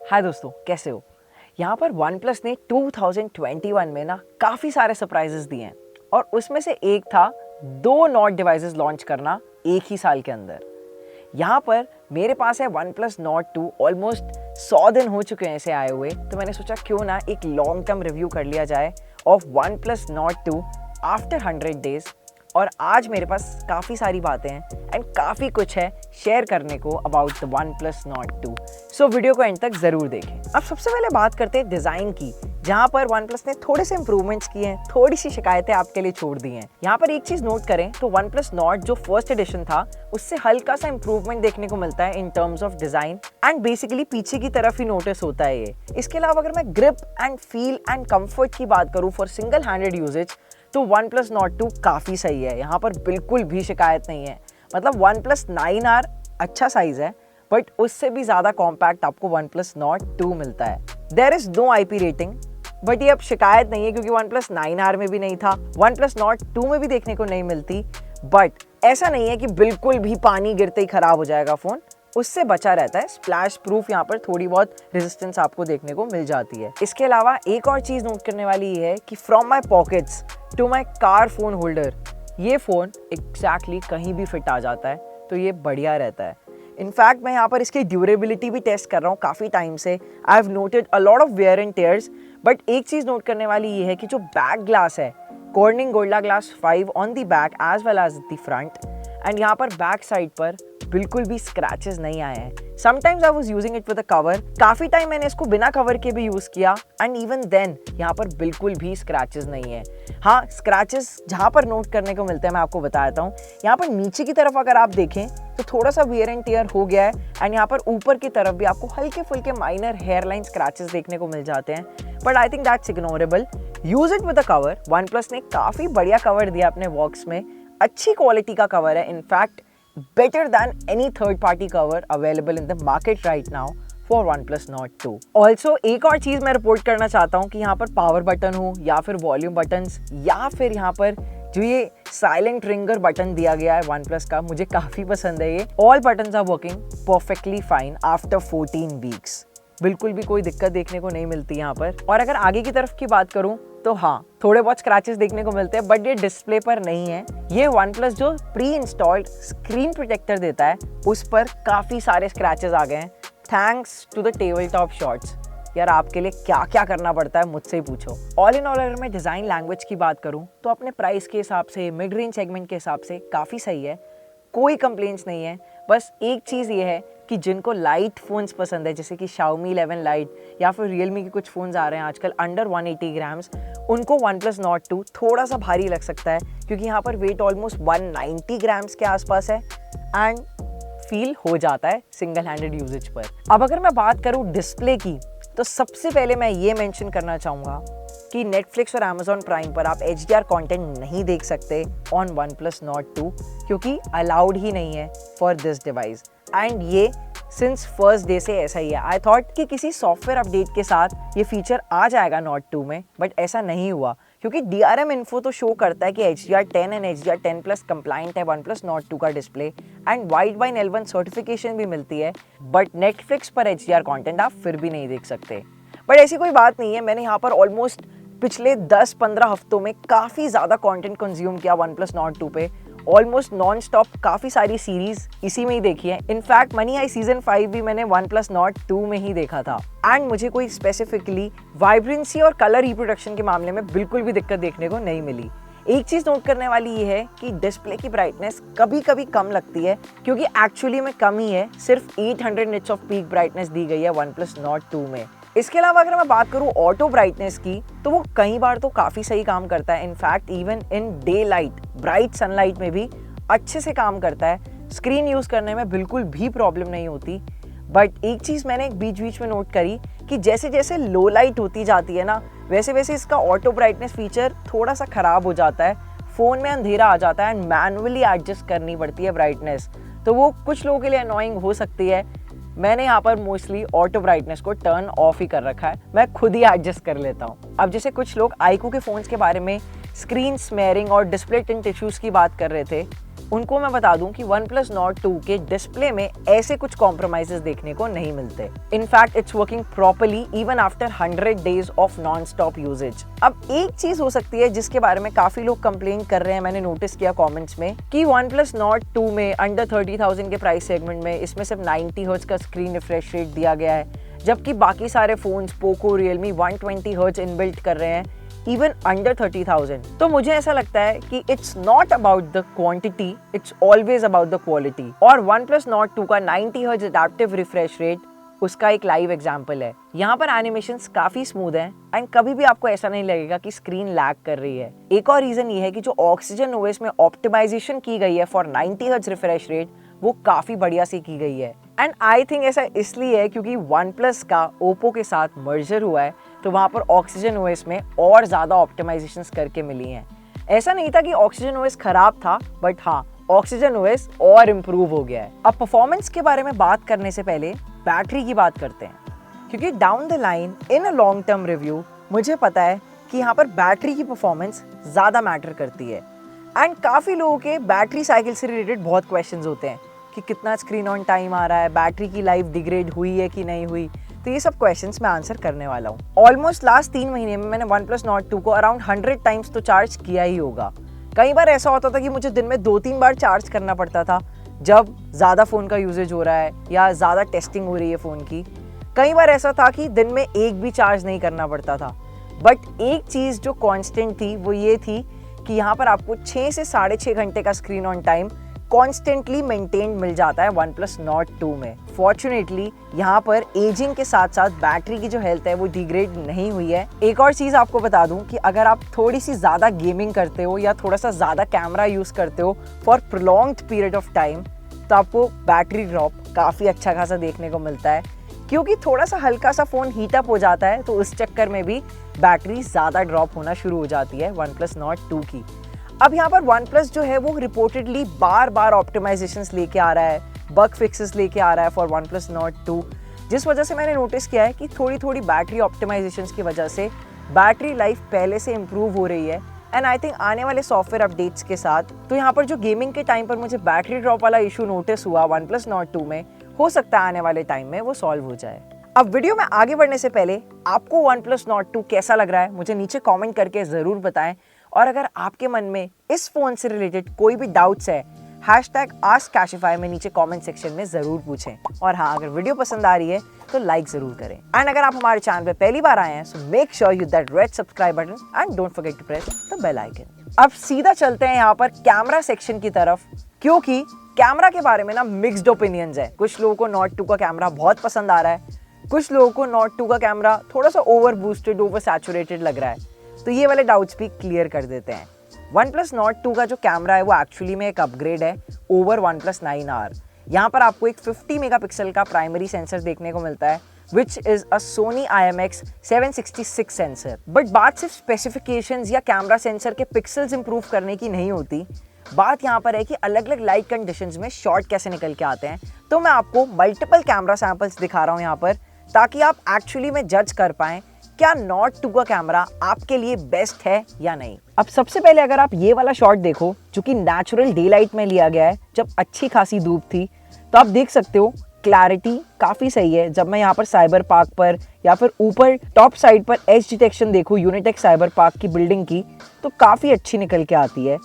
हाय दोस्तों, कैसे हो? यहाँ पर वन प्लस ने 2021 में ना काफ़ी सारे सरप्राइजेस दिए हैं और उसमें से एक था 2 नॉट डिवाइसेस लॉन्च करना एक ही साल के अंदर। यहाँ पर मेरे पास है वन प्लस नॉट 2, ऑलमोस्ट 100 दिन हो चुके हैं इसे आए हुए, तो मैंने सोचा क्यों ना एक लॉन्ग टर्म रिव्यू कर लिया जाए of one plus not 2 after 100 days. और आज मेरे पास काफ़ी सारी बातें हैं एंड काफ़ी कुछ है शेयर करने को about the one plus not 2। So video को एंड तक ज़रूर देखें। अब सबसे पहले बात करते हैं डिज़ाइन की, जहाँ पर वन प्लस ने थोड़े से इंप्रूवमेंट्स किए हैं, थोड़ी सी शिकायतें आपके लिए छोड़ दी हैं। यहाँ पर एक चीज़ नोट करें तो वन प्लस नॉट जो फर्स्ट एडिशन था उससे हल्का सा इंप्रूवमेंट देखने को मिलता है in terms of design and basically पीछे की तरफ ही नोटिस होता है ये। इसके अलावा अगर मैं grip and feel and comfort की बात करूँ फॉर सिंगल हैंडेड यूजेज तो वन प्लस नॉट 2 काफ़ी सही है। यहाँ पर बिल्कुल भी शिकायत नहीं है। मतलब वन प्लस 9R अच्छा साइज है बट उससे भी ज़्यादा कॉम्पैक्ट आपको वन प्लस नॉट 2 मिलता है। There is no IP rating but ये अब शिकायत नहीं है क्योंकि वन प्लस 9R में भी नहीं था, वन प्लस नॉट 2 में भी देखने को नहीं मिलती। बट ऐसा नहीं है कि बिल्कुल भी पानी गिरते ही ख़राब हो जाएगा फ़ोन, उससे बचा रहता है। स्प्लैश प्रूफ यहाँ पर थोड़ी बहुत रेजिस्टेंस आपको देखने को मिल जाती है। इसके अलावा एक और चीज़ नोट करने वाली ये है कि from my pockets to my car phone holder, ये फ़ोन एग्जैक्टली कहीं भी फिट आ जाता है, तो ये बढ़िया रहता है। इनफैक्ट मैं यहाँ पर इसकी ड्यूरेबिलिटी भी टेस्ट कर रहा हूँ काफ़ी टाइम से। I have noted a lot of wear and tears, but एक चीज़ नोट करने वाली ये है कि जो बैक ग्लास है, Corning Gorilla Glass 5 on the back as well as the front, and यहाँ पर बैक साइड पर बिल्कुल भी स्क्रैचेस नहीं आए हैं। Sometimes I was using it with a cover, काफ़ी टाइम मैंने इसको बिना कवर के भी यूज़ किया एंड इवन देन यहाँ पर बिल्कुल भी स्क्रैचेस नहीं है। हाँ, स्क्रैचेस जहाँ पर नोट करने को मिलते हैं मैं आपको बता देता हूँ। यहाँ पर नीचे की तरफ अगर आप देखें तो थोड़ा सा वियर एंड टियर हो गया है एंड यहाँ पर ऊपर की तरफ भी आपको हल्के फुल्के माइनर हेयर लाइन स्क्रैचेस देखने को मिल जाते हैं, but I think that's ignorable. Use it with a cover. One plus ने काफ़ी बढ़िया कवर दिया अपने बॉक्स में, अच्छी क्वालिटी का कवर है, in fact better than any third party cover available in the market right now for OnePlus Nord 2. Also एक और चीज़ मैं रिपोर्ट करना चाहता हूँ कि यहाँ पर पावर बटन हो या फिर वॉल्यूम बटन्स या फिर यहाँ पर जो ये साइलेंट रिंगर बटन दिया गया है OnePlus का, मुझे काफ़ी पसंद है ये। All buttons are working perfectly fine after 14 weeks. बिल्कुल भी कोई दिक्कत देखने को नहीं मिलती यहाँ पर। और अगर आगे की तरफ की बात करूँ तो हाँ, थोड़े बहुत स्क्रैचेस देखने को मिलते हैं बट ये डिस्प्ले पर नहीं है। ये वन प्लस जो प्री इंस्टॉल्ड स्क्रीन प्रोटेक्टर देता है उस पर काफ़ी सारे स्क्रैचेस आ गए हैं thanks to the table top shots. यार आपके लिए क्या क्या करना पड़ता है मुझसे ही पूछो। ऑल इन ऑल अगर मैं डिज़ाइन लैंग्वेज की बात करूँ तो अपने प्राइस के हिसाब से, मिड रेंज सेगमेंट के हिसाब से काफ़ी सही है, कोई कंप्लेंट्स नहीं है। बस एक चीज़ ये है कि जिनको लाइट फ़ोन्स पसंद है जैसे कि Xiaomi 11 लाइट या फिर Realme के कुछ फ़ोन्स आ रहे हैं आजकल अंडर 180 ग्राम्स, उनको वन प्लस नॉट 2 थोड़ा सा भारी लग सकता है क्योंकि यहाँ पर वेट ऑलमोस्ट 190 ग्राम्स के आसपास है एंड फील हो जाता है सिंगल हैंडेड यूजेज पर। अब अगर मैं बात करूँ डिस्प्ले की तो सबसे पहले मैं ये मेंशन करना चाहूँगा कि नेटफ्लिक्स और Amazon प्राइम पर आप HDR कंटेंट नहीं देख सकते ऑन वन प्लस नॉट 2 क्योंकि अलाउड ही नहीं है फॉर दिस डिवाइस एंड ये सिंस फर्स्ट डे से ऐसा ही है। आई थॉट कि किसी सॉफ्टवेयर अपडेट के साथ ये फीचर आ जाएगा नॉट 2 में, बट ऐसा नहीं हुआ क्योंकि DRM इन्फो तो शो करता है कि HDR10 एंड HDR10+ कंप्लाइंट है वन प्लस नॉट 2 का डिस्प्ले एंड वाइड बाइन L1 सर्टिफिकेशन भी मिलती है, बट नेटफ्लिक्स पर HDR कंटेंट आप फिर भी नहीं देख सकते। बट ऐसी कोई बात नहीं है, मैंने यहाँ पर ऑलमोस्ट पिछले 10-15 हफ्तों में काफ़ी ज़्यादा कंटेंट कंज्यूम किया वन प्लस नॉट 2 पे, ऑलमोस्ट नॉन स्टॉप काफ़ी सारी सीरीज इसी में ही देखी है। इनफैक्ट मनी हाइस्ट सीजन 5 भी मैंने वन प्लस नॉट 2 में ही देखा था एंड मुझे कोई स्पेसिफिकली वाइब्रेंसी और कलर रिप्रोडक्शन के मामले में बिल्कुल भी दिक्कत देखने को नहीं मिली। एक चीज़ नोट करने वाली ये है कि डिस्प्ले की ब्राइटनेस कभी कभी कम लगती है क्योंकि एक्चुअली में कम ही है, सिर्फ 800 निट्स ऑफ पीक ब्राइटनेस दी गई है वन प्लस नॉट 2 में। इसके अलावा अगर मैं बात करूँ ऑटो ब्राइटनेस की तो वो कई बार तो काफ़ी सही काम करता है। In fact even in day light, bright sunlight में भी अच्छे से काम करता है, स्क्रीन यूज़ करने में बिल्कुल भी प्रॉब्लम नहीं होती। बट एक चीज़ मैंने बीच बीच में नोट करी कि जैसे जैसे लो लाइट होती जाती है ना वैसे वैसे इसका ऑटो ब्राइटनेस फीचर थोड़ा सा ख़राब हो जाता है, फ़ोन में अंधेरा आ जाता है एंड मैनुअली एडजस्ट करनी पड़ती है ब्राइटनेस, तो वो कुछ लोगों के लिए अनोइंग हो सकती है। मैंने यहाँ पर मोस्टली ऑटो ब्राइटनेस को टर्न ऑफ ही कर रखा है, मैं खुद ही एडजस्ट कर लेता हूँ। अब जैसे कुछ लोग आईक्यू के फ़ोन्स के बारे में स्क्रीन स्मेयरिंग और डिस्प्ले टिंट इश्यूज़ की बात कर रहे थे, उनको मैं बता दूं कि OnePlus Nord 2 के डिस्प्ले में ऐसे कुछ कॉम्प्रोमाइजेस देखने को नहीं मिलते। In fact it's working properly even after 100 days of non stop usages. अब एक चीज हो सकती है जिसके बारे में काफी लोग कंप्लेन कर रहे हैं, मैंने नोटिस किया कमेंट्स में, कि OnePlus Nord 2 में अंडर 30,000 के प्राइस सेगमेंट में इसमें सिर्फ 90 हर्ट्ज का स्क्रीन रिफ्रेश रेट दिया गया है, जबकि बाकी सारे phones Poco, Realme 120 hertz inbuilt कर रहे हैं इवन अंडर 30,000। तो मुझे ऐसा लगता है कि it's not about the quantity, it's always about the quality. और OnePlus Nord 2 का 90 हर्ट्ज एडेप्टिव रिफ्रेश रेट उसका एक लाइव एग्जांपल है। यहाँ पर एनिमेशंस काफी स्मूथ हैं एंड कभी भी आपको ऐसा नहीं लगेगा कि स्क्रीन लैग कर रही है। एक और रीजन ये है कि जो ऑक्सीजन ओएस में ऑप्टिमाइजेशन की गई है फॉर 90 हर्ट्ज रिफ्रेश रेट, वो काफी बढ़िया सी की गई है। एंड आई थिंक ऐसा इसलिए है क्योंकि OnePlus का ओप्पो के साथ मर्जर हुआ है, तो वहाँ पर ऑक्सीजन ओएस में और ज़्यादा ऑप्टिमाइजेशंस करके मिली हैं। ऐसा नहीं था कि ऑक्सीजन ओएस खराब था, बट हाँ, ऑक्सीजन ओएस और इम्प्रूव हो गया है। अब परफॉर्मेंस के बारे में बात करने से पहले बैटरी की बात करते हैं, क्योंकि down the line in a long term review मुझे पता है कि यहाँ पर बैटरी की परफॉर्मेंस ज़्यादा मैटर करती है। एंड काफ़ी लोगों के बैटरी साइकिल से रिलेटेड बहुत क्वेश्चंस होते हैं कि कितना स्क्रीन ऑन टाइम आ रहा है, बैटरी की लाइफ डिग्रेड हुई है कि नहीं हुई। तो ये सब क्वेश्चंस मैं आंसर करने वाला हूँ। ऑलमोस्ट लास्ट 3 महीने में मैंने OnePlus Nord 2 को अराउंड 100 टाइम्स तो चार्ज किया ही होगा। कई बार ऐसा होता था कि मुझे दिन में 2-3 बार चार्ज करना पड़ता था जब ज़्यादा फ़ोन का यूजेज हो रहा है या ज़्यादा टेस्टिंग हो रही है फ़ोन की। कई बार ऐसा था कि दिन में एक भी चार्ज नहीं करना पड़ता था। बट एक चीज़ जो कॉन्स्टेंट थी वो ये थी कि यहाँ पर आपको 6 से 6.5 घंटे का screen on time constantly maintain मिल जाता है OnePlus Nord 2 में। फॉर्चुनेटली यहाँ पर एजिंग के साथ साथ बैटरी की जो हेल्थ है वो डिग्रेड नहीं हुई है। एक और चीज़ आपको बता दूं कि अगर आप थोड़ी सी ज़्यादा गेमिंग करते हो या थोड़ा सा ज़्यादा कैमरा यूज़ करते हो for prolonged period of time, तो आपको बैटरी ड्रॉप काफ़ी अच्छा खासा देखने को मिलता है, क्योंकि थोड़ा सा हल्का सा फ़ोन हीट अप हो जाता है, तो उस चक्कर में भी बैटरी ज़्यादा ड्रॉप होना शुरू हो जाती है OnePlus Nord 2 की। अब यहाँ पर OnePlus जो है वो रिपोर्टेडली बार बार ऑप्टिमाइजेशंस लेके आ रहा है, बग फिक्सेस लेके आ रहा है फॉर OnePlus Nord 2, जिस वजह से मैंने नोटिस किया है कि थोड़ी थोड़ी बैटरी ऑप्टिमाइजेशंस की वजह से बैटरी लाइफ पहले से इम्प्रूव हो रही है। एंड आई थिंक आने वाले सॉफ्टवेयर अपडेट्स के साथ तो यहाँ पर जो गेमिंग के टाइम पर मुझे बैटरी ड्रॉप वाला इशू नोटिस हुआ OnePlus Nord 2 में, हो सकता है आने वाले टाइम में वो सॉल्व हो जाए। अब वीडियो में आगे बढ़ने से पहले आपको OnePlus Nord 2 कैसा लग रहा है मुझे नीचे कमेंट करके ज़रूर बताएं, और अगर आपके मन में इस फ़ोन से रिलेटेड कोई भी डाउट्स है #AskCashify में नीचे कमेंट सेक्शन में ज़रूर पूछें। और हाँ, अगर वीडियो पसंद आ रही है तो लाइक ज़रूर करें। एंड अगर आप हमारे चैनल पे पहली बार आए हैं, so make sure you that red subscribe button and don't forget to press the bell icon. अब सीधा चलते हैं यहाँ पर कैमरा सेक्शन की तरफ, क्योंकि कैमरा के बारे में ना मिक्स्ड ओपिनियंस है। कुछ लोगों को Nord 2 का कैमरा बहुत पसंद आ रहा है, कुछ लोगों को Nord 2 का कैमरा थोड़ा सा ओवर बूस्टेड, ओवर सैचुरेटेड लग रहा है। तो ये वाले डाउट्स भी क्लियर कर देते हैं। OnePlus Nord 2 का जो कैमरा है वो एक्चुअली में एक अपग्रेड है ओवर OnePlus 9R। यहाँ पर आपको एक 50 मेगापिक्सल का प्राइमरी सेंसर देखने को मिलता है, which is a Sony IMX766 sensor. But बात सिर्फ स्पेसिफिकेशंस या कैमरा सेंसर के पिक्सल्स इंप्रूव करने की नहीं होती, बात यहाँ पर है कि अलग अलग लाइट कंडीशंस में शॉट कैसे निकल के आते हैं। तो मैं आपको मल्टीपल कैमरा सैंपल्स दिखा रहा हूँ यहाँ पर, ताकि आप एक्चुअली में जज कर पाएं क्या Nord 2 का कैमरा आपके लिए बेस्ट है या नहीं। अब सबसे पहले अगर आप ये वाला शॉट देखो, जो कि नेचुरल डे लाइट में लिया गया है जब अच्छी खासी धूप थी, तो आप देख सकते हो क्लैरिटी काफ़ी सही है। जब मैं यहाँ पर साइबर पार्क पर या फिर ऊपर टॉप साइड पर एज डिटेक्शन देखूँ यूनिटेक साइबर पार्क की बिल्डिंग की, तो काफ़ी अच्छी निकल के आती है।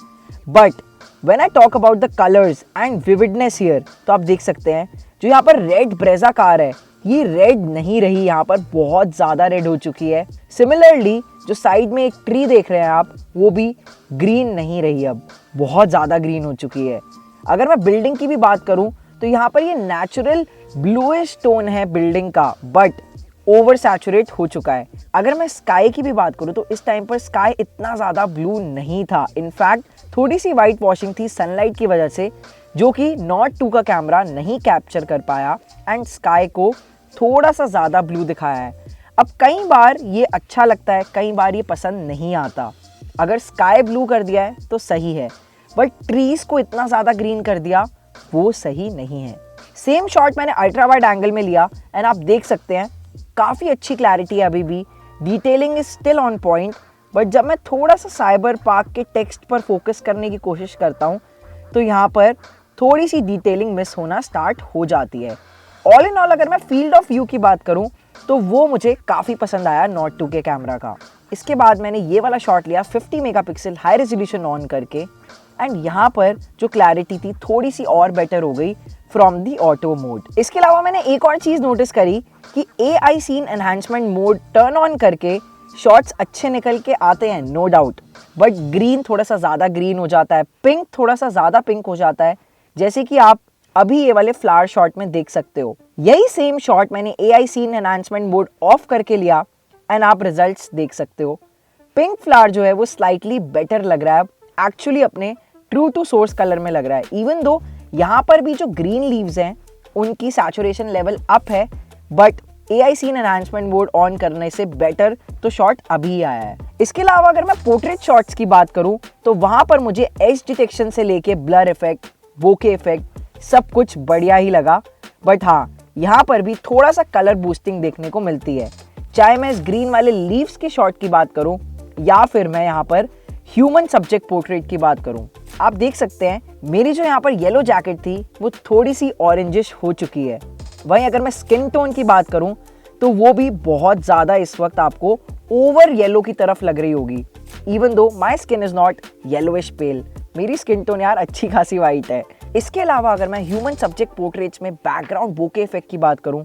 But when I talk about the colours and vividness here, तो आप देख सकते हैं जो यहाँ पर रेड ब्रेजा कार है, ये रेड नहीं रही, यहाँ पर बहुत ज़्यादा रेड हो चुकी है। सिमिलरली जो साइड में एक ट्री देख रहे हैं आप, वो भी ग्रीन नहीं रही, अब बहुत ज़्यादा ग्रीन हो चुकी है। अगर मैं बिल्डिंग की भी बात करूँ तो यहाँ पर ये नेचुरल ब्लूइश टोन है बिल्डिंग का, बट ओवर सैचुरेट हो चुका है। अगर मैं स्काई की भी बात करूँ तो इस टाइम पर स्काई इतना ज़्यादा ब्लू नहीं था, इनफैक्ट थोड़ी सी वाइट वॉशिंग थी सनलाइट की वजह से, जो कि Nord 2 का कैमरा नहीं कैप्चर कर पाया एंड स्काई को थोड़ा सा ज़्यादा ब्लू दिखाया है। अब कई बार ये अच्छा लगता है, कई बार ये पसंद नहीं आता। अगर स्काई ब्लू कर दिया है तो सही है, बट ट्रीज को इतना ज़्यादा ग्रीन कर दिया वो सही नहीं है। सेम शॉट मैंने अल्ट्रा वाइड एंगल में लिया एंड आप देख सकते हैं काफ़ी अच्छी क्लैरिटी है अभी भी, detailing is still on point. But जब मैं थोड़ा सा साइबर पार्क के टेक्स्ट पर फोकस करने की कोशिश करता हूँ तो यहाँ पर थोड़ी सी डिटेलिंग मिस होना स्टार्ट हो जाती है। ऑल इन ऑल अगर मैं फील्ड ऑफ व्यू की बात करूं तो वो मुझे काफ़ी पसंद आया नॉट 2 के कैमरा का। इसके बाद मैंने ये वाला शॉट लिया 50 मेगापिक्सल हाई रेजोल्यूशन ऑन करके, एंड यहाँ पर जो क्लैरिटी थी थोड़ी सी और बेटर हो गई फ्रॉम दी ऑटो मोड। इसके अलावा मैंने एक और चीज़ नोटिस करी कि AI scene enhancement mode turn on करके शॉट्स अच्छे निकल के आते हैं, नो डाउट, बट ग्रीन थोड़ा सा ज़्यादा ग्रीन हो जाता है, पिंक थोड़ा सा ज़्यादा पिंक हो जाता है, जैसे कि आप अभी ये वाले फ्लावर शॉट में देख सकते हो। यही सेम शॉट मैंने AI scene enhancement mode off करके लिया एंड आप रिजल्ट्स देख सकते हो। पिंक फ्लावर जो है वो स्लाइटली बेटर लग रहा है, एक्चुअली अपने ट्रू टू सोर्स कलर में लग रहा है। इवन दो यहाँ पर भी जो ग्रीन लीव्स हैं उनकी सैचुरेशन लेवल अप है, but AI scene enhancement mode on करने से बेटर तो शॉट अभी आया है। इसके अलावा अगर मैं पोर्ट्रेट शॉट्स की बात करूं तो वहां पर मुझे एज डिटेक्शन से लेके ब्लर इफेक्ट, बोके इफेक्ट सब कुछ बढ़िया ही लगा, बट हाँ यहाँ पर भी थोड़ा सा कलर बूस्टिंग देखने को मिलती है। चाहे मैं इस ग्रीन वाले लीव्स के शॉट की बात करूं या फिर मैं यहाँ पर ह्यूमन सब्जेक्ट पोर्ट्रेट की बात करूं, आप देख सकते हैं मेरी जो यहाँ पर येलो जैकेट थी वो थोड़ी सी ऑरेंजिश हो चुकी है। वहीं अगर मैं स्किन टोन की बात करूं तो वो भी बहुत ज़्यादा इस वक्त आपको ओवर येलो की तरफ लग रही होगी। Even though my skin is not yellowish pale, मेरी स्किन टोन यार अच्छी खासी वाइट है। इसके अलावा अगर मैं ह्यूमन सब्जेक्ट पोर्ट्रेट्स में बैकग्राउंड बोके इफेक्ट की बात करूं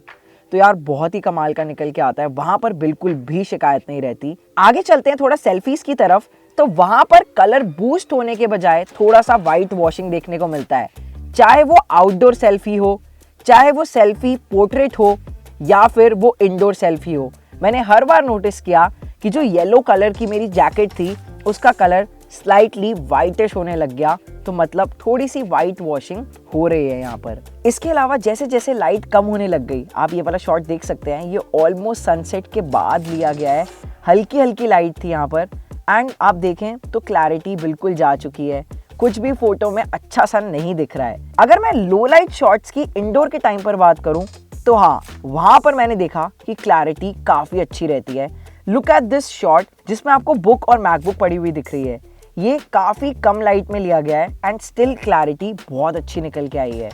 तो यार बहुत ही कमाल का निकल के आता है, वहां पर बिल्कुल भी शिकायत नहीं रहती। आगे चलते हैं थोड़ा सेल्फीज की तरफ, तो वहां पर कलर बूस्ट होने के बजाय थोड़ा सा वाइट वॉशिंग देखने को मिलता है, चाहे वो आउटडोर सेल्फी हो, चाहे वो सेल्फी पोर्ट्रेट हो या फिर वो इंडोर सेल्फी हो। मैंने हर बार नोटिस किया कि जो येलो कलर की मेरी जैकेट थी उसका कलर स्लाइटली वाइटिश होने लग गया, तो मतलब थोड़ी सी वाइट वॉशिंग हो रही है यहाँ पर। इसके अलावा जैसे जैसे लाइट कम होने लग गई, आप ये वाला शॉट देख सकते हैं, ये ऑलमोस्ट सनसेट के बाद लिया गया है, हल्की हल्की लाइट थी यहाँ पर, एंड आप देखें तो क्लैरिटी बिल्कुल जा चुकी है, कुछ भी फोटो में अच्छा सा नहीं दिख रहा है। अगर मैं लो लाइट शॉट्स की इंडोर के टाइम पर बात करूं तो हाँ, वहां पर मैंने देखा कि क्लैरिटी काफी अच्छी रहती है। लुक एट दिस शॉट जिसमें आपको बुक और मैकबुक पड़ी हुई दिख रही है, ये काफी कम लाइट में लिया गया है एंड स्टिल क्लैरिटी बहुत अच्छी निकल के आई है।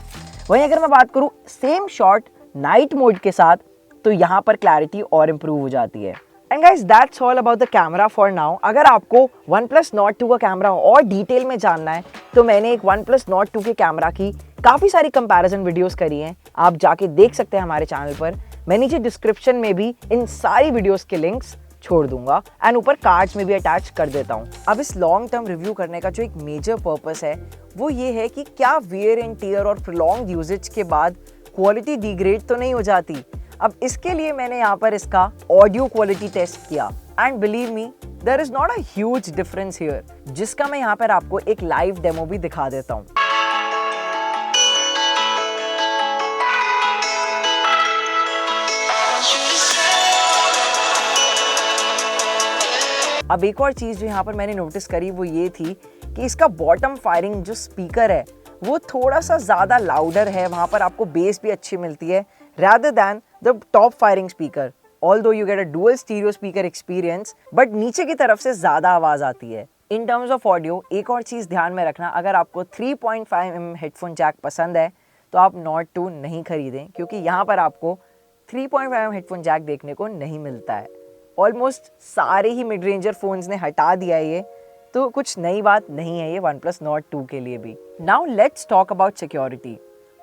वहीं अगर मैं बात करूं सेम शॉट नाइट मोड के साथ तो यहाँ पर क्लैरिटी और इम्प्रूव हो जाती है। And guys that's all about the camera for now. अगर आपको OnePlus Nord 2 का कैमरा और डिटेल में जानना है तो मैंने एक OnePlus Nord 2 के कैमरा की काफ़ी सारी कंपैरिजन वीडियोस करी हैं, आप जाके देख सकते हैं हमारे चैनल पर। मैं नीचे डिस्क्रिप्शन में भी इन सारी वीडियोस के लिंक्स छोड़ दूंगा एंड ऊपर कार्ड्स में भी अटैच कर देता हूँ। अब इस लॉन्ग टर्म रिव्यू करने का जो एक मेजर पर्पस है वो ये है कि क्या वियर एंड टियर और प्रोलॉन्ग यूजेज के बाद क्वालिटी डिग्रेड तो नहीं हो जाती। अब इसके लिए मैंने यहाँ पर इसका ऑडियो क्वालिटी टेस्ट किया and believe me there is not a huge difference here, जिसका मैं यहाँ पर आपको एक लाइव डेमो भी दिखा देता हूँ। अब एक और चीज़ जो यहाँ पर मैंने नोटिस करी वो ये थी कि इसका बॉटम फायरिंग जो स्पीकर है वो थोड़ा सा ज़्यादा लाउडर है, वहाँ पर आपको बेस भी अच्छी मिलती है rather than the top firing speaker, although you get a dual stereo speaker experience, but नीचे की तरफ से ज़्यादा आवाज़ आती है। In terms of audio एक और चीज़ ध्यान में रखना, अगर आपको 3.5mm हेडफोन जैक पसंद है तो आप Nord 2 नहीं खरीदें, क्योंकि यहाँ पर आपको 3.5mm हेडफोन जैक देखने को नहीं मिलता है। ऑलमोस्ट सारे ही मिड रेंजर फोन्स ने हटा दिया है ये, तो कुछ नई बात नहीं है ये OnePlus Nord 2 के लिए भी। Now let's talk about security.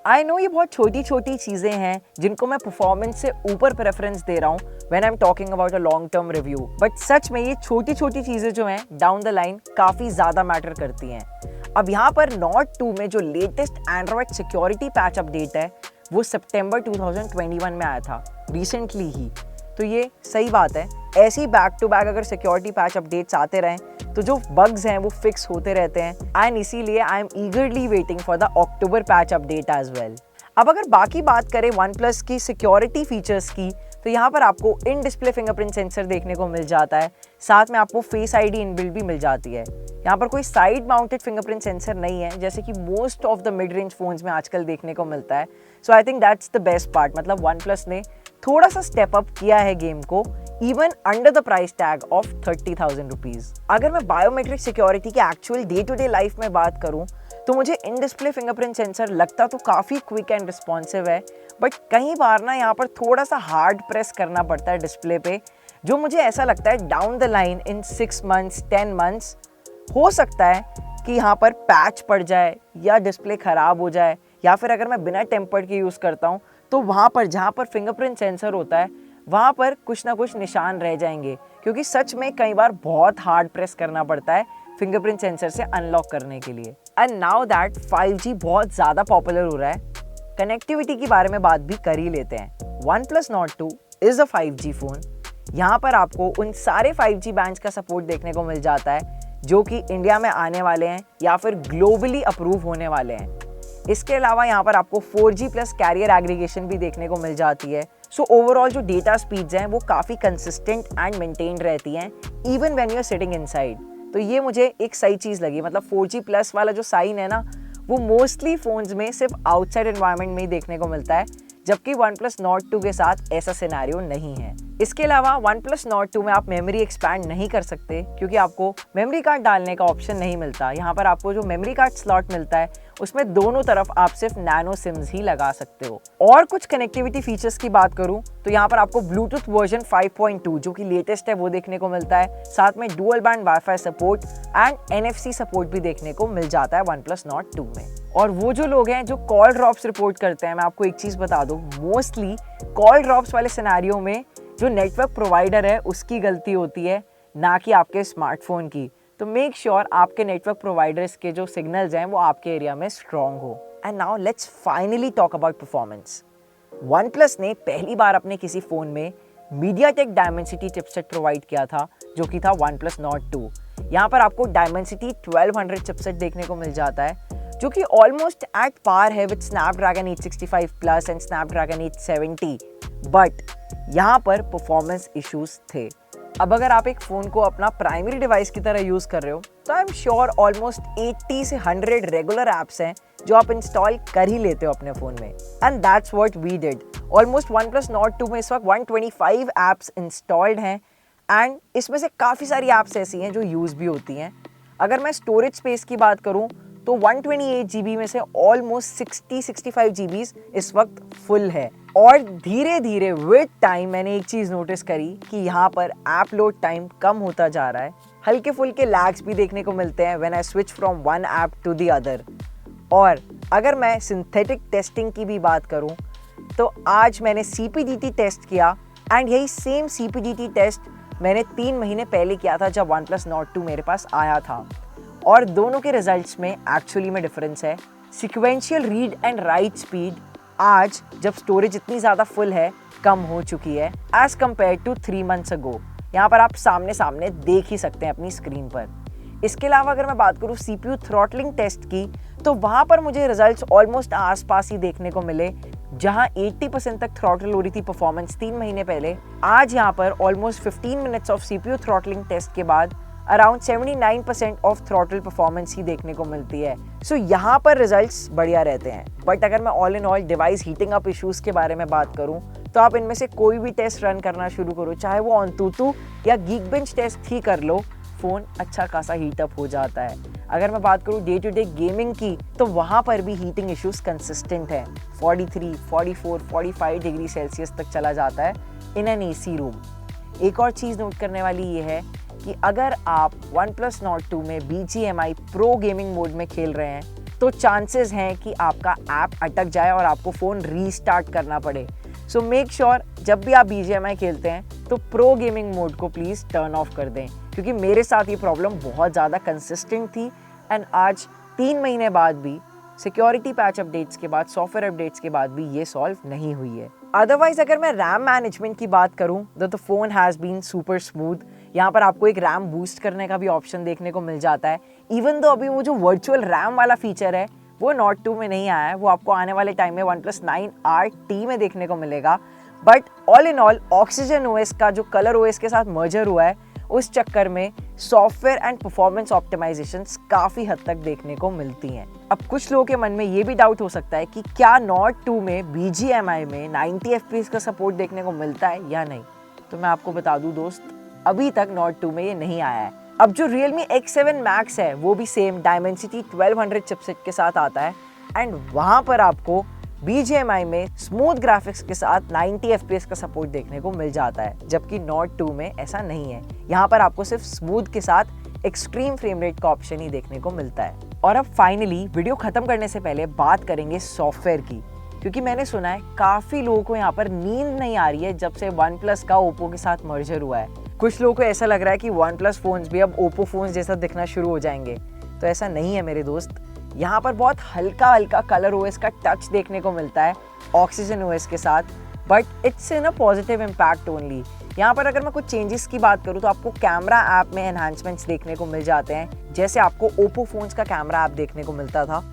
I know ये बहुत छोटी छोटी चीज़ें हैं जिनको मैं परफॉर्मेंस से ऊपर प्रेफरेंस दे रहा हूँ when I am talking about a long term review, but सच में ये छोटी छोटी चीज़ें जो हैं डाउन द लाइन काफ़ी ज़्यादा मैटर करती हैं। अब यहाँ पर Nord 2 में जो latest Android security patch update है वो सितंबर 2021 में आया था, रिसेंटली ही। तो ये सही बात है, ऐसे ही बैक टू बैक अगर सिक्योरिटी पैच अपडेट्स आते रहें तो जो बग्स हैं वो फिक्स होते रहते हैं, एंड इसीलिए I am eagerly waiting for the October patch update as well. अब अगर बाकी बात करें OnePlus की सिक्योरिटी फीचर्स की तो यहाँ पर आपको इन डिस्प्ले फिंगरप्रिंट सेंसर देखने को मिल जाता है, साथ में आपको फेस आईडी इनबिल्ट भी मिल जाती है। यहाँ पर कोई साइड माउंटेड फिंगरप्रिंट सेंसर नहीं है जैसे कि most of the mid range phones में आजकल देखने को मिलता है। So I think that's the best part, मतलब OnePlus ने थोड़ा सा स्टेप अप किया है गेम को, even under the price tag of 30,000 rupees. अगर मैं बायोमेट्रिक सिक्योरिटी के actual day to day life में बात करूं तो मुझे इन डिस्प्ले फिंगरप्रिंट सेंसर लगता तो काफ़ी क्विक एंड रिस्पॉन्सिव है, बट कई बार ना यहाँ पर थोड़ा सा हार्ड प्रेस करना पड़ता है डिस्प्ले पे, जो मुझे ऐसा लगता है down the line in 6 months 10 months हो सकता है कि यहाँ पर पैच पड़ जाए या डिस्प्ले ख़राब हो जाए, या फिर अगर मैं बिना टेम्पर्ड के यूज़ करता हूँ तो वहाँ पर जहाँ पर फिंगरप्रिंट सेंसर होता है वहाँ पर कुछ ना कुछ निशान रह जाएंगे, क्योंकि सच में कई बार बहुत हार्ड प्रेस करना पड़ता है फिंगरप्रिंट सेंसर से अनलॉक करने के लिए। एंड नाउ दैट 5G बहुत ज़्यादा पॉपुलर हो रहा है, कनेक्टिविटी के बारे में बात भी कर ही लेते हैं। OnePlus Nord 2 is a 5G phone. यहाँ पर आपको उन सारे 5G बैंड्स का सपोर्ट देखने को मिल जाता है जो कि इंडिया में आने वाले हैं या फिर ग्लोबली अप्रूव होने वाले हैं। इसके अलावा यहाँ पर आपको 4G प्लस कैरियर एग्रीगेशन भी देखने को मिल जाती है। सो ओवरऑल जो डेटा स्पीड्स हैं वो काफ़ी कंसिस्टेंट एंड मेंटेन्ड रहती हैं even when you are sitting inside. तो ये मुझे एक सही चीज़ लगी, मतलब 4G प्लस वाला जो साइन है ना वो मोस्टली फ़ोन्स में सिर्फ आउटसाइड एनवायरनमेंट में ही देखने को मिलता है, जबकि OnePlus Nord 2 के साथ ऐसा सिनेरियो नहीं है। इसके अलावा OnePlus Nord 2 में आप मेमोरी एक्सपैंड नहीं कर सकते क्योंकि आपको मेमोरी कार्ड डालने का ऑप्शन नहीं मिलता। यहाँ पर आपको जो मेमोरी कार्ड स्लॉट मिलता है उसमें दोनों तरफ आप सिर्फ नैनो सिम्स ही लगा सकते हो। और कुछ कनेक्टिविटी फीचर्स की बात करूँ तो यहाँ पर आपको ब्लूटूथ वर्जन 5.2 जो कि लेटेस्ट है वो देखने को मिलता है, साथ में dual band wifi support and NFC support भी देखने को मिल जाता है OnePlus Nord 2 में। और वो जो लोग हैं जो कॉल ड्रॉप्स रिपोर्ट करते हैं, मैं आपको एक चीज़ बता दूं, मोस्टली कॉल ड्रॉप्स वाले सिनेरियो में जो नेटवर्क प्रोवाइडर है उसकी गलती होती है, ना कि आपके स्मार्टफोन की। तो मेक श्योर आपके नेटवर्क प्रोवाइडर्स के जो सिग्नल्स हैं वो आपके एरिया में स्ट्रॉन्ग हो। And now let's finally talk about performance. OnePlus ने पहली बार अपने किसी फ़ोन में MediaTek Dimensity चिपसेट प्रोवाइड किया था जो कि था OnePlus Nord 2। यहाँ पर आपको Dimensity 1200 चिपसेट देखने को मिल जाता है जो कि ऑलमोस्ट एट पार है with Snapdragon 865 plus and Snapdragon 870, but यहाँ पर परफॉर्मेंस इश्यूज थे। अब अगर आप एक फ़ोन को अपना प्राइमरी डिवाइस की तरह यूज़ कर रहे हो तो आई एम श्योर ऑलमोस्ट 80 से 100 रेगुलर ऐप्स हैं जो आप इंस्टॉल कर ही लेते हो अपने फ़ोन में, and that's what we did. Almost OnePlus Nord 2 में इस वक्त 125 ऐप्स इंस्टॉल्ड हैं एंड इसमें से काफ़ी सारी ऐप्स ऐसी हैं जो यूज़ भी होती हैं। अगर मैं स्टोरेज स्पेस की बात करूँ तो 128 GB में से ऑलमोस्ट 60-65 GB इस वक्त फुल है। और धीरे धीरे विद टाइम मैंने एक चीज़ नोटिस करी कि यहाँ पर ऐप लोड टाइम कम होता जा रहा है, हल्के फुल्के लैग्स भी देखने को मिलते हैं when I switch from one app to the other. और अगर मैं सिंथेटिक टेस्टिंग की भी बात करूँ तो आज मैंने CPDT टेस्ट किया एंड यही सेम CPDT टेस्ट मैंने 3 महीने पहले किया था जब OnePlus Nord 2 मेरे पास आया था, और दोनों के रिजल्ट्स में एक्चुअली में डिफरेंस है। Sequential read and right speed आज जब स्टोरेज इतनी ज़्यादा फुल है कम हो चुकी है as compared to 3 months ago. यहाँ पर आप सामने सामने देख ही सकते हैं अपनी स्क्रीन पर। इसके अलावा अगर मैं बात करूँ CPU थ्रॉटलिंग टेस्ट की तो वहाँ पर मुझे रिजल्ट्स ऑलमोस्ट आसपास ही देखने को मिले। जहाँ 80% तक थ्रॉटल हो रही थी परफॉर्मेंस 3 महीने पहले, आज यहाँ पर almost 15 minutes of CPU throttling test के बाद अराउंड 79% ऑफ थ्रॉटल परफॉर्मेंस ही देखने को मिलती है। सो यहाँ पर रिजल्ट्स बढ़िया रहते हैं। बट अगर मैं all in all device heating up issues के बारे में बात करूँ तो आप इनमें से कोई भी टेस्ट रन करना शुरू करो, चाहे वो AnTuTu या Geekbench टेस्ट ही कर लो, फ़ोन अच्छा खासा हीट अप हो जाता है। अगर मैं बात करूँ डे टू डे गेमिंग की तो वहाँ पर भी हीटिंग इश्यूज़ कंसिस्टेंट है। 43, 44, 45 डिग्री सेल्सियस तक चला जाता है इन एन AC रूम। एक और चीज़ नोट करने वाली ये है कि अगर आप OnePlus Nord 2 में BGMI प्रो गेमिंग मोड में खेल रहे हैं तो चांसेस हैं कि आपका ऐप अटक जाए और आपको फ़ोन रीस्टार्ट करना पड़े। सो मेक श्योर जब भी आप BGMI खेलते हैं तो प्रो गेमिंग मोड को प्लीज़ टर्न ऑफ कर दें, क्योंकि मेरे साथ ये प्रॉब्लम बहुत ज़्यादा कंसिस्टेंट थी एंड आज 3 महीने बाद भी सिक्योरिटी पैच अपडेट्स के बाद, सॉफ्टवेयर अपडेट्स के बाद भी ये सॉल्व नहीं हुई है। अदरवाइज अगर मैं रैम मैनेजमेंट की बात करूं तो the phone has been super smooth. यहाँ पर आपको एक रैम बूस्ट करने का भी ऑप्शन देखने को मिल जाता है, इवन तो अभी वो जो वर्चुअल रैम वाला फीचर है वो Nord 2 में नहीं आया है, वो आपको आने वाले टाइम में OnePlus 9RT में देखने को मिलेगा। But all in all Oxygen OS का जो कलर OS के साथ मर्जर हुआ है उस चक्कर में सॉफ्टवेयर एंड परफॉर्मेंस ऑप्टिमाइजेशंस काफ़ी हद तक देखने को मिलती हैं। अब कुछ लोगों के मन में ये भी डाउट हो सकता है कि क्या Nord 2 में BGMI में 90 FPS का सपोर्ट देखने को मिलता है या नहीं। तो मैं आपको बता दूं दोस्त, अभी तक Nord 2 में ये नहीं आया है। अब जो Realme X7 Max है वो भी सेम Dimensity 1200 चिपसेट के साथ आता है एंड वहाँ पर आपको BGMI में स्मूथ ग्राफिक्स के साथ 90 FPS का सपोर्ट देखने को मिल जाता है, जबकि Nord 2 में ऐसा नहीं है। यहाँ पर आपको सिर्फ स्मूथ के साथ एक्सट्रीम फ्रेम रेट का ऑप्शन ही देखने को मिलता है। और अब फाइनली वीडियो खत्म करने से पहले बात करेंगे सॉफ्टवेयर की, क्योंकि मैंने सुना है काफ़ी लोगों को यहाँ पर नींद नहीं आ रही है जब से OnePlus का Oppo के साथ मर्जर हुआ है। कुछ लोगों को ऐसा लग रहा है कि OnePlus फोन्स भी अब Oppo फोन्स जैसा दिखना शुरू हो जाएंगे, तो ऐसा नहीं है मेरे दोस्त। यहाँ पर बहुत हल्का हल्का कलर OS का टच देखने को मिलता है Oxygen OS के साथ, but it's in a positive impact only. यहाँ पर अगर मैं कुछ चेंजेस की बात करूँ तो आपको कैमरा ऐप में एनहांसमेंट्स देखने को मिल जाते हैं, जैसे आपको Oppo फोन्स का कैमरा ऐप देखने को मिलता था।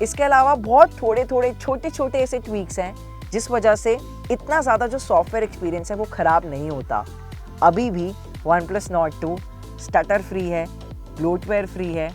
इसके अलावा बहुत थोड़े थोड़े छोटे छोटे ऐसे ट्वीक्स हैं जिस वजह से इतना ज़्यादा जो सॉफ्टवेयर एक्सपीरियंस है वो ख़राब नहीं होता। अभी भी OnePlus Nord 2 स्टटर फ्री है, ब्लोटवेयर फ्री है,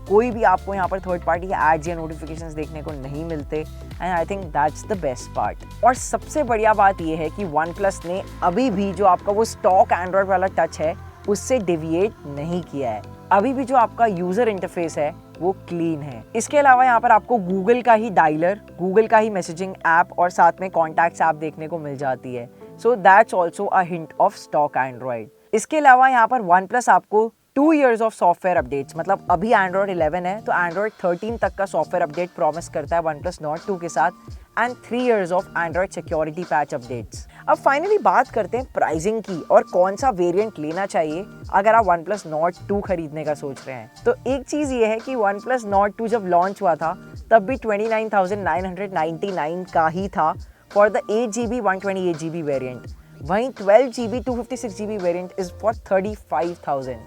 कोई भी आपको यहाँ पर थर्ड पार्टी एड्स या नोटिफिकेशंस देखने को नहीं मिलते and I think that's the best part. और सबसे बढ़िया बात यह है कि OnePlus ने अभी भी जो आपका वो स्टॉक एंड्रॉयड वाला टच है उससे डेविएट नहीं किया है। अभी भी जो आपका यूजर इंटरफेस है वो क्लीन है। इसके अलावा यहाँ पर आपको गूगल का ही डायलर, गूगल का ही मैसेजिंग ऐप और साथ में कॉन्टैक्ट्स ऐप देखने को मिल जाती है। So that's also a hint of stock Android. इसके अलावा यहाँ पर OnePlus आपको 2 years ऑफ सॉफ्टवेयर अपडेट्स, मतलब अभी Android 11 है तो Android 13 तक का सॉफ्टवेयर अपडेट प्रॉमिस करता है OnePlus Nord 2 के साथ and 3 years of Android security patch updates. अब फाइनली बात करते हैं प्राइसिंग की और कौन सा वेरिएंट लेना चाहिए अगर आप OnePlus Nord 2 खरीदने का सोच रहे हैं। तो एक चीज़ ये है कि OnePlus Nord 2 जब लॉन्च हुआ था तब भी 29,999 का ही था for the 8GB 128GB variant. वहीं 12GB 256GB variant is for 35,000।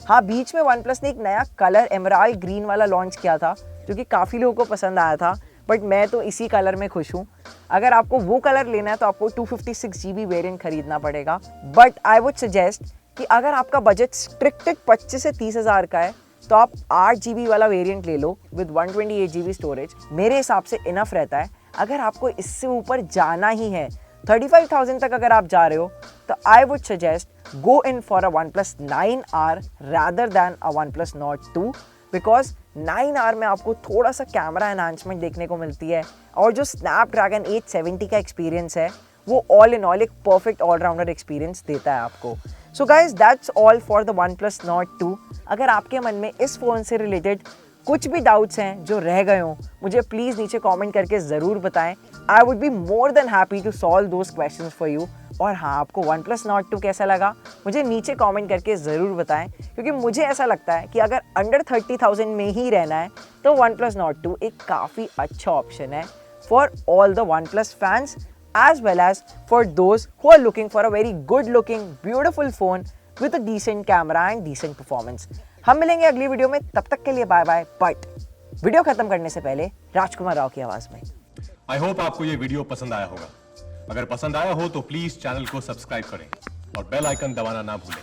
हाँ, बीच में OnePlus ने एक नया कलर एमराल्ड ग्रीन वाला लॉन्च किया था जो कि काफ़ी लोगों को पसंद आया था, बट मैं तो इसी कलर में खुश हूँ। अगर आपको वो कलर लेना है तो आपको 256GB वेरिएंट खरीदना पड़ेगा, बट आई वुड सजेस्ट कि अगर आपका बजट स्ट्रिक्टेड 25 से 30 हज़ार का है तो आप 8GB वाला वेरिएंट ले लो विद 128GB स्टोरेज। मेरे हिसाब से इनफ रहता है। अगर आपको इससे ऊपर जाना ही है, 35,000 तक अगर आप जा रहे हो, तो I would suggest go in for a OnePlus 9R rather than a OnePlus Nord 2 because 9R में आपको थोड़ा सा कैमरा एनहांसमेंट देखने को मिलती है और जो Snapdragon 870 का एक्सपीरियंस है वो ऑल इन ऑल एक परफेक्ट ऑलराउंडर एक्सपीरियंस देता है आपको। So guys that's all for the OnePlus Nord 2। अगर आपके मन में इस फ़ोन से रिलेटेड कुछ भी डाउट्स हैं जो रह गए हों, मुझे प्लीज़ नीचे कमेंट करके ज़रूर बताएं। I would be more than happy to solve those questions for you. और हाँ, आपको OnePlus Nord 2 कैसा लगा मुझे नीचे कमेंट करके ज़रूर बताएं, क्योंकि मुझे ऐसा लगता है कि अगर अंडर 30,000 में ही रहना है तो OnePlus Nord 2 एक काफ़ी अच्छा ऑप्शन है for all the OnePlus fans as well as for those who are looking for a very good looking beautiful phone with a decent camera and decent performance। हम मिलेंगे अगली वीडियो में, तब तक के लिए बाय बाय। बट वीडियो खत्म करने से पहले राजकुमार राव की आवाज में, आई होप आपको ये वीडियो पसंद आया होगा। अगर पसंद आया हो तो प्लीज चैनल को सब्सक्राइब करें और बेल आइकन दबाना ना भूलें।